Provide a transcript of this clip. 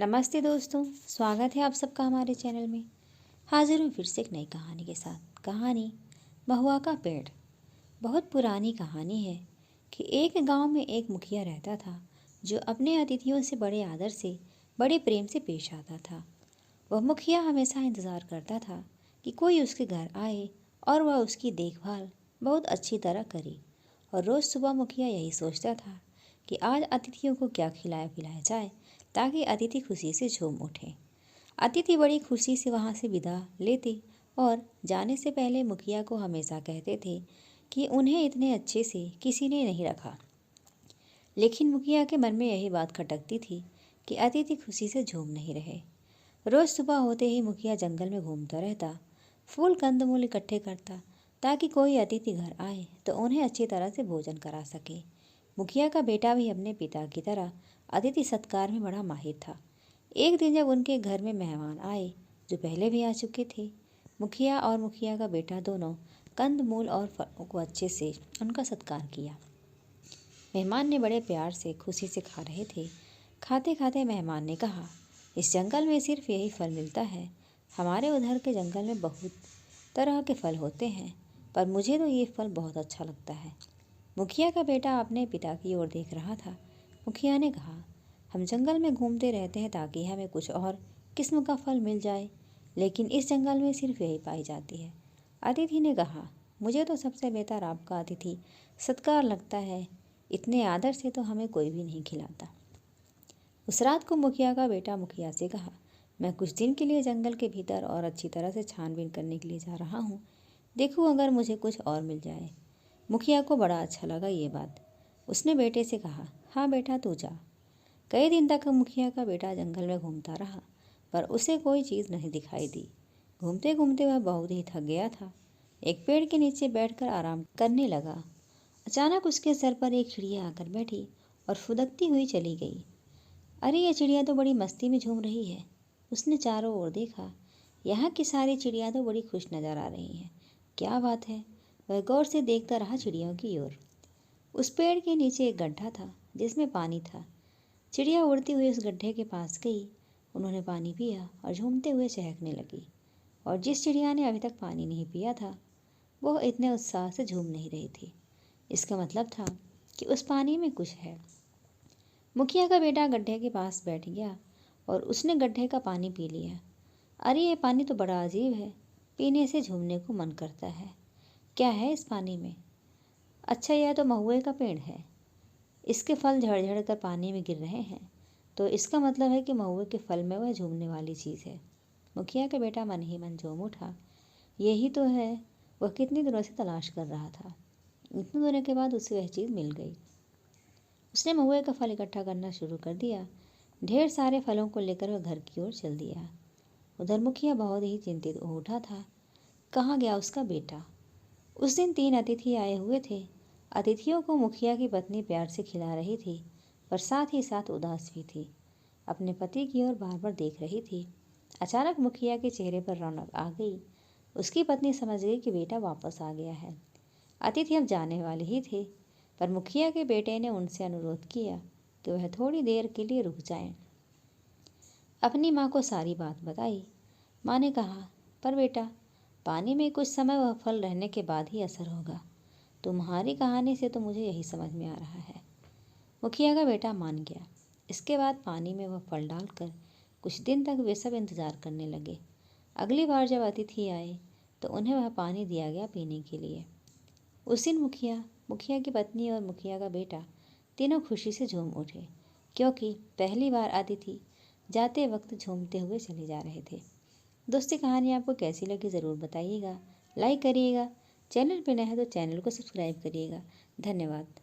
नमस्ते दोस्तों, स्वागत है आप सबका हमारे चैनल में। हाजिर हूँ फिर से एक नई कहानी के साथ। कहानी महुआ का पेड़। बहुत पुरानी कहानी है कि एक गांव में एक मुखिया रहता था जो अपने अतिथियों से बड़े आदर से, बड़े प्रेम से पेश आता था। वह मुखिया हमेशा इंतज़ार करता था कि कोई उसके घर आए और वह उसकी देखभाल बहुत अच्छी तरह करे। और रोज़ सुबह मुखिया यही सोचता था कि आज अतिथियों को क्या खिलाया पिलाया जाए ताकि अतिथि खुशी से झूम उठें। अतिथि बड़ी खुशी से वहाँ से विदा लेते और जाने से पहले मुखिया को हमेशा कहते थे कि उन्हें इतने अच्छे से किसी ने नहीं रखा। लेकिन मुखिया के मन में यही बात खटकती थी कि अतिथि खुशी से झूम नहीं रहे। रोज़ सुबह होते ही मुखिया जंगल में घूमता रहता, फूल कंदमूल इकट्ठे करता ताकि कोई अतिथि घर आए तो उन्हें अच्छी तरह से भोजन करा सके। मुखिया का बेटा भी अपने पिता की तरह अतिथि सत्कार में बड़ा माहिर था। एक दिन जब उनके घर में मेहमान आए जो पहले भी आ चुके थे, मुखिया और मुखिया का बेटा दोनों कंदमूल और फलों को अच्छे से उनका सत्कार किया। मेहमान ने बड़े प्यार से खुशी से खा रहे थे। खाते खाते मेहमान ने कहा, इस जंगल में सिर्फ यही फल मिलता है। हमारे उधर के जंगल में बहुत तरह के फल होते हैं, पर मुझे तो ये फल बहुत अच्छा लगता है। मुखिया का बेटा अपने पिता की ओर देख रहा था। मुखिया ने कहा, हम जंगल में घूमते रहते हैं ताकि हमें कुछ और किस्म का फल मिल जाए, लेकिन इस जंगल में सिर्फ यही पाई जाती है। अतिथि ने कहा, मुझे तो सबसे बेहतर आपका अतिथि सत्कार लगता है। इतने आदर से तो हमें कोई भी नहीं खिलाता। उस रात को मुखिया का बेटा मुखिया से कहा, मैं कुछ दिन के लिए जंगल के भीतर और अच्छी तरह से छानबीन करने के लिए जा रहा हूँ। देखूँ अगर मुझे कुछ और मिल जाए। मुखिया को बड़ा अच्छा लगा ये बात। उसने बेटे से कहा, हाँ बेटा तू जा। कई दिन तक मुखिया का बेटा जंगल में घूमता रहा, पर उसे कोई चीज़ नहीं दिखाई दी। घूमते घूमते वह बहुत ही थक गया था। एक पेड़ के नीचे बैठकर आराम करने लगा। अचानक उसके सर पर एक चिड़िया आकर बैठी और फुदकती हुई चली गई। अरे ये चिड़िया तो बड़ी मस्ती में झूम रही है। उसने चारों ओर देखा। यहाँ की सारी चिड़िया तो बड़ी खुश नजर आ रही हैं। क्या बात है। वह गौर से देखता रहा चिड़ियों की ओर। उस पेड़ के नीचे एक गड्ढा था जिसमें पानी था। चिड़िया उड़ती हुई उस गड्ढे के पास गई। उन्होंने पानी पिया और झूमते हुए चहकने लगी। और जिस चिड़िया ने अभी तक पानी नहीं पिया था, वह इतने उत्साह से झूम नहीं रही थी। इसका मतलब था कि उस पानी में कुछ है। मुखिया का बेटा गड्ढे के पास बैठ गया और उसने गड्ढे का पानी पी लिया। अरे ये पानी तो बड़ा अजीब है। पीने से झूमने को मन करता है। क्या है इस पानी में? अच्छा, यह तो महुए का पेड़ है। इसके फल झड़ झड़ कर पानी में गिर रहे हैं, तो इसका मतलब है कि महुए के फल में वह झूमने वाली चीज़ है। मुखिया का बेटा मन ही मन झूम उठा। यही तो है, वह कितनी दिनों से तलाश कर रहा था। इतने दिनों के बाद उसे वह चीज़ मिल गई। उसने महुए का फल इकट्ठा करना शुरू कर दिया। ढेर सारे फलों को लेकर वह घर की ओर चल दिया। उधर मुखिया बहुत ही चिंतित हो उठा था। कहाँ गया उसका बेटा? उस दिन 3 अतिथि आए हुए थे। अतिथियों को मुखिया की पत्नी प्यार से खिला रही थी, पर साथ ही साथ उदास भी थी। अपने पति की ओर बार बार देख रही थी। अचानक मुखिया के चेहरे पर रौनक आ गई। उसकी पत्नी समझ गई कि बेटा वापस आ गया है। अतिथि अब जाने वाले ही थे, पर मुखिया के बेटे ने उनसे अनुरोध किया कि वह थोड़ी देर के लिए रुक जाएं। अपनी माँ को सारी बात बताई। माँ ने कहा, पर बेटा, पानी में कुछ समय वह फल रहने के बाद ही असर होगा। तुम्हारी कहानी से तो मुझे यही समझ में आ रहा है। मुखिया का बेटा मान गया। इसके बाद पानी में वह फल डालकर कुछ दिन तक वे सब इंतज़ार करने लगे। अगली बार जब अतिथि आए तो उन्हें वह पानी दिया गया पीने के लिए। उस दिन मुखिया, मुखिया की पत्नी और मुखिया का बेटा तीनों खुशी से झूम उठे, क्योंकि पहली बार अतिथि जाते वक्त झूमते हुए चले जा रहे थे। दोस्ती कहानी आपको कैसी लगी ज़रूर बताइएगा। लाइक करिएगा। चैनल पर नए हैं तो चैनल को सब्सक्राइब करिएगा। धन्यवाद।